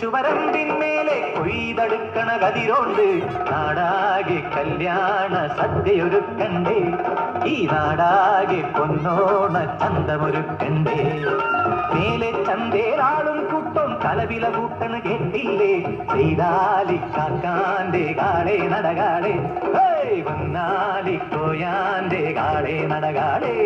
കൊച്ചുവരമ്പിന്മേലെ കൊയ്തെടുക്കണ കതിരോണ്ട് നാടാകെ കല്യാണ സദ്യയൊരുക്കണ്ടേ ഈ നാടാകെ പൊന്നോണ ചന്തമൊരുക്കണ്ടേ മേലെ ചന്തേരാളും കൂട്ടം കലവില കൂട്ടണ കേട്ടില്ലേ ചെയ്താലിക്കാക്കാന്റെ കാളെ നടകാളെ വന്നാലിക്കോയാന്റെ കാളെ നടകാളെ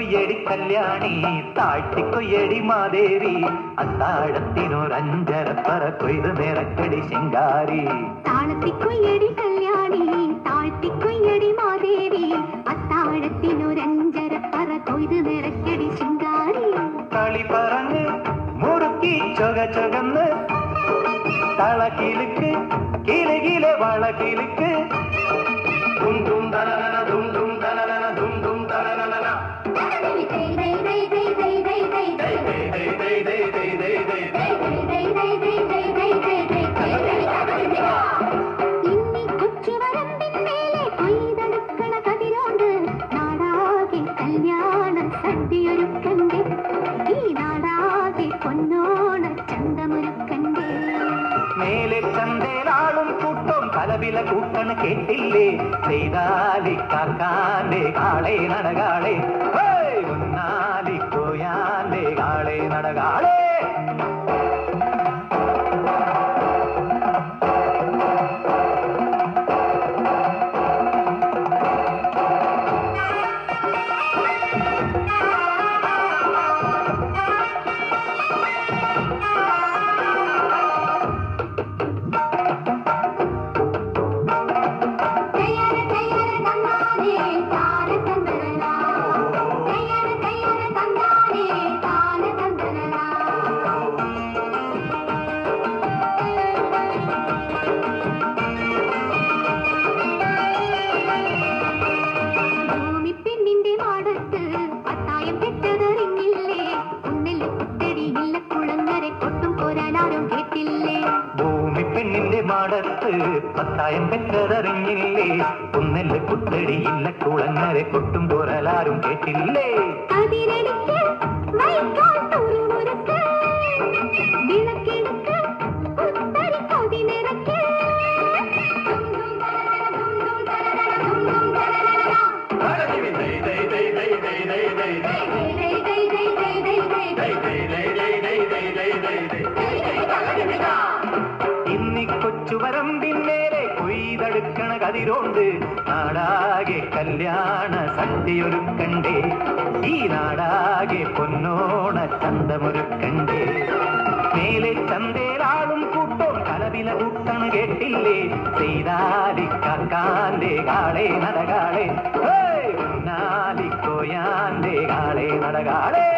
കൊയ്യടി കല്യാണി താഴ്ത്തിക്കൊയ്യടി മാദേവി അത്താഴത്തിനൊരഞ്ചരപ്പറ കൊയ്ത് നിറക്കടി ശിങ്കാരി താളത്തിക്കൊയ്യടി കല്യാണി താഴ്ത്തിക്കൊയ്യടി മാദേവി അത്താഴത്തിനൊരഞ്ചരപ്പറ കൊയ്ത് നിറക്കടി ശിങ്കാരി കളി പറഞ്ഞ് മുറുക്കി ചൊകന്ന് തളക്കിലുക്ക് കിലുകിലെ വളകിലുക്ക് ദും ദും തലനന ദും ദും തലനന ദും ദും തലനന മേലെ ചന്തേലാളും കൂട്ടം കലവില കൂട്ടണ കേട്ടില്ലേ ചെയ്താലിക്കാക്കാന്റെ കാളെ നടകാളെ ഉന്നാലിക്കോയാന്റെ കാളെ നടകാളെ പെണ്ണിന്റെ മാടത്ത് പത്തായം പെറ്റതറിഞ്ഞില്ലേ ഒന്നല്ല കുത്തടിയില്ല കുളങ്ങരെ കൊട്ടും പോരലാരും കേട്ടില്ലേ കൊച്ചുവരമ്പിന്മേലെ കൊയ്തെടുക്കണ കതിരോണ്ട് നാടാകെ കല്യാണ സദ്യയൊരുക്കണ്ടേ ഈ നാടാകെ പൊന്നോണ ചന്തമൊരുക്കണ്ടേ മേലെ ചന്തേലാളും കൂട്ടം കലവില കൂട്ടണ കേട്ടില്ലേ ചെയ്താലിക്കാക്കാന്റെ കാളെ നടകാളെ ഉന്നാലിക്കോയാന്റെ കാളെ നടകാളെ